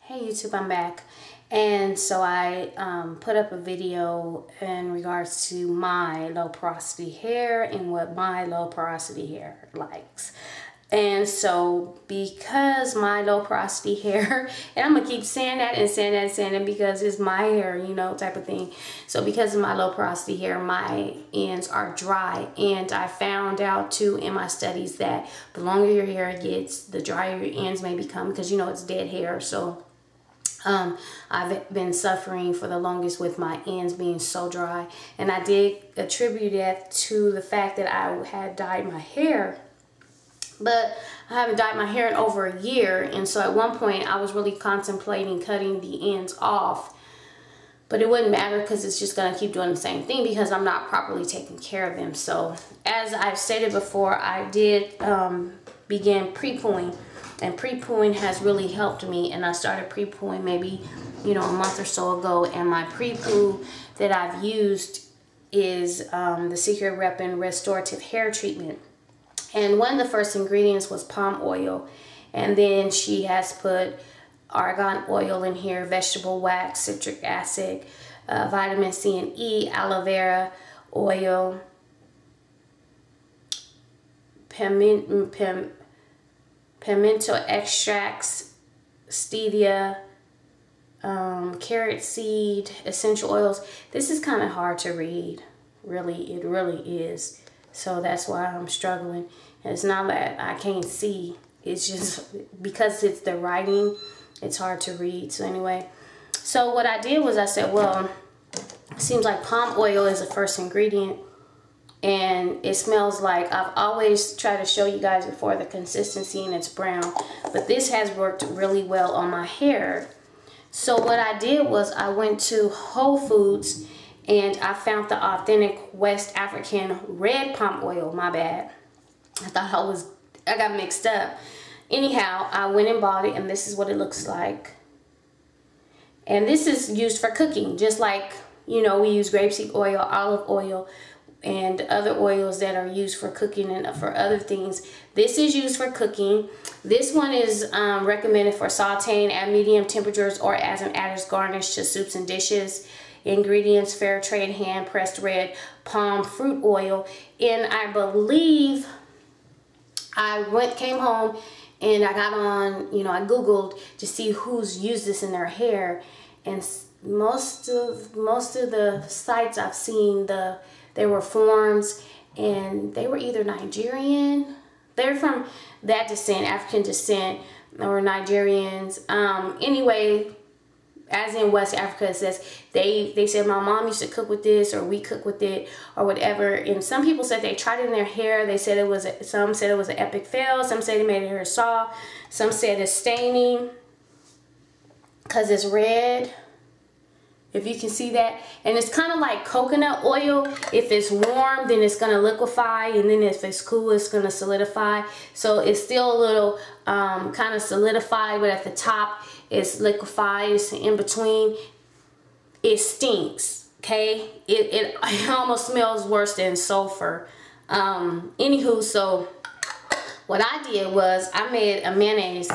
Hey YouTube, I'm back. And so I put up a video in regards to my low porosity hair and what my low porosity hair likes. And so because my low porosity hair, and I'm gonna keep saying that and saying that and saying it because it's my hair, you know, type of thing. So because of my low porosity hair, my ends are dry. And I found out too in my studies that the longer your hair gets, the drier your ends may become, because you know it's dead hair. So I've been suffering for the longest with my ends being so dry, and I did attribute that to the fact that I had dyed my hair, but I haven't dyed my hair in over a year. And so at one point I was really contemplating cutting the ends off, but it wouldn't matter because it's just gonna keep doing the same thing because I'm not properly taking care of them. So as I've stated before, I did begin pre-pooing. And pre-pooing has really helped me, and I started pre-pooing maybe, you know, a month or so ago. And my pre-poo that I've used is the Secret Reppin' Restorative Hair Treatment. And one of the first ingredients was palm oil, and then she has put argan oil in here, vegetable wax, citric acid, vitamin C and E, aloe vera oil, pimento extracts, stevia, carrot seed, essential oils. This is kind of hard to read. Really, it really is. So that's why I'm struggling. And it's not that I can't see. It's just because it's the writing, it's hard to read. So anyway, so what I did was I said, well, it seems like palm oil is the first ingredient. And it smells like, I've always tried to show you guys before the consistency, and it's brown. But this has worked really well on my hair. So what I did was I went to Whole Foods and I found the authentic West African red palm oil. My bad. I thought I got mixed up. Anyhow, I went and bought it, and this is what it looks like. And this is used for cooking, just like, you know, we use grapeseed oil, olive oil, and other oils that are used for cooking and for other things. This is used for cooking. This one is recommended for sauteing at medium temperatures or as an added garnish to soups and dishes. Ingredients: fair trade hand pressed red palm fruit oil. And I believe I came home and I got on, you know, I Googled to see who's used this in their hair, and most of the sites I've seen, there were forums, and they were either Nigerian, they're from that descent, African descent, or Nigerians. Anyway, as in West Africa, it says they said my mom used to cook with this, or we cook with it, or whatever. And some people said they tried it in their hair. They said some said it was an epic fail. Some said it made their hair soft. Some said it's staining because it's red. If you can see that. And it's kind of like coconut oil. If it's warm, then it's going to liquefy, and then if it's cool, it's going to solidify. So it's still a little kind of solidified, but at the top it's liquefied. It's in between. It stinks, okay? It almost smells worse than sulfur. Anywho, so what I did was I made a mayonnaise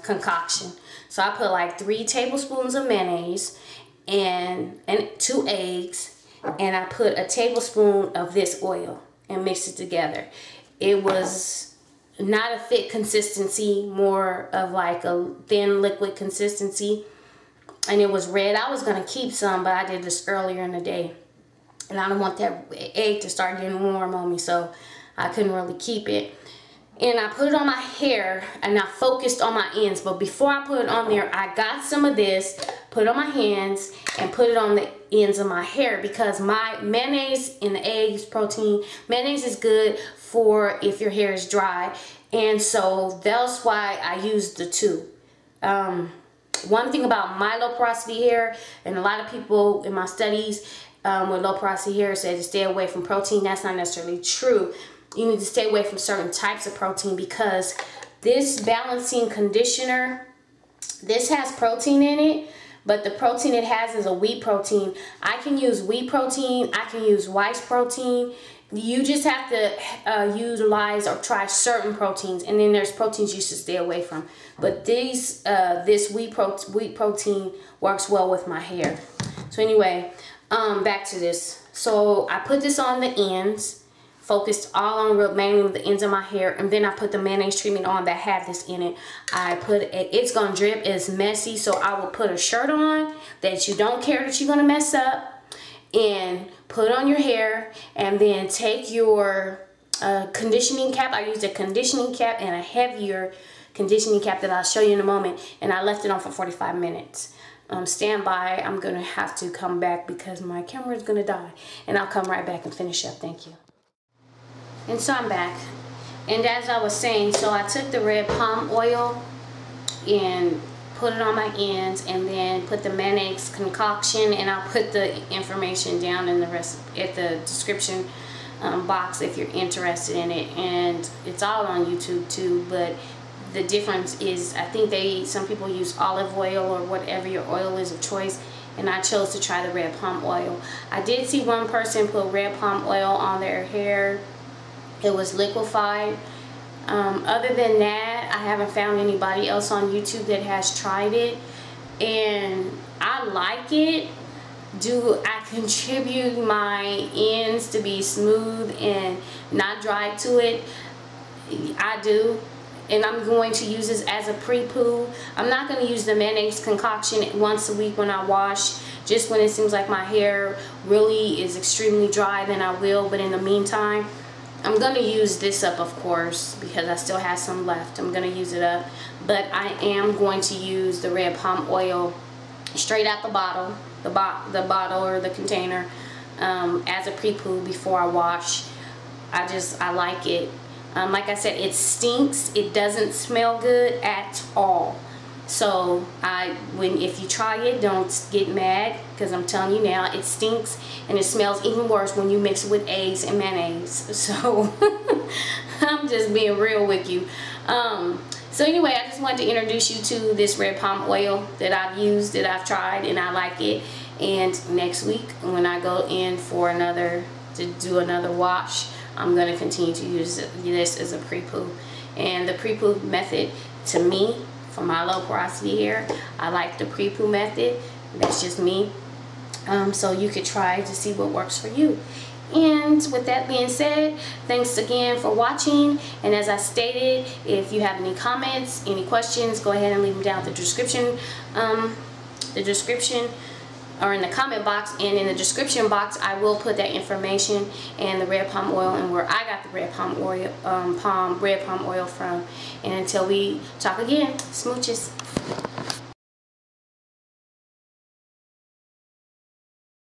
concoction. So I put like 3 tablespoons of mayonnaise and 2 eggs, and I put a tablespoon of this oil and mixed it together. It was not a thick consistency, more of like a thin liquid consistency, and it was red. I was gonna keep some, but I did this earlier in the day, and I don't want that egg to start getting warm on me, so I couldn't really keep it. And I put it on my hair, and I focused on my ends. But before I put it on there, I got some of this, put it on my hands, and put it on the ends of my hair, because my mayonnaise and the eggs protein. Mayonnaise is good for if your hair is dry, and so that's why I used the 2. One thing about my low porosity hair, and a lot of people in my studies with low porosity hair said to stay away from protein. That's not necessarily true. You need to stay away from certain types of protein, because this balancing conditioner, this has protein in it, but the protein it has is a wheat protein. I can use wheat protein, I can use rice protein, You just have to utilize or try certain proteins, and then there's proteins you should stay away from. But this wheat protein works well with my hair. So anyway, back to this. So I put this on the ends, focused all on mainly the ends of my hair, and then I put the mayonnaise treatment on that have this in it. It's gonna drip, it's messy, so I will put a shirt on that you don't care that you're gonna mess up, and put on your hair, and then take your conditioning cap. I used a conditioning cap and a heavier conditioning cap that I'll show you in a moment, and I left it on for 45 minutes. Stand by. I'm gonna have to come back because my camera is gonna die, and I'll come right back and finish up. Thank you. And so I'm back, and as I was saying, so I took the red palm oil and put it on my ends, and then put the mayonnaise concoction, and I'll put the information down in the at the description box if you're interested in it, and it's all on YouTube too. But the difference is, I think some people use olive oil or whatever your oil is of choice, and I chose to try the red palm oil. I did see one person put red palm oil on their hair. It was liquefied. Other than that, I haven't found anybody else on YouTube that has tried it, and I like it. Do I contribute my ends to be smooth and not dry to it? I do, and I'm going to use this as a pre-poo. I'm not going to use the mayonnaise concoction once a week when I wash. Just when it seems like my hair really is extremely dry, then I will. But in the meantime, I'm going to use this up, of course, because I still have some left. I'm going to use it up. But I am going to use the red palm oil straight out the bottle, the bottle or the container, as a pre-poo before I wash. I like it. Like I said, it stinks. It doesn't smell good at all. So if you try it, don't get mad, because I'm telling you now, it stinks, and it smells even worse when you mix it with eggs and mayonnaise. So I'm just being real with you. So anyway, I just wanted to introduce you to this red palm oil that I've used, that I've tried, and I like it. And next week, when I go in for to do another wash, I'm going to continue to use this as a pre-poo. And the pre-poo method, to me, for my low porosity hair, I like the pre-poo method. That's just me. So you could try to see what works for you. And with that being said, thanks again for watching. And as I stated, if you have any comments, any questions, go ahead and leave them down in the description. Or in the comment box, and in the description box I will put that information and the red palm oil and where I got the red palm oil from. And until we talk again, smooches.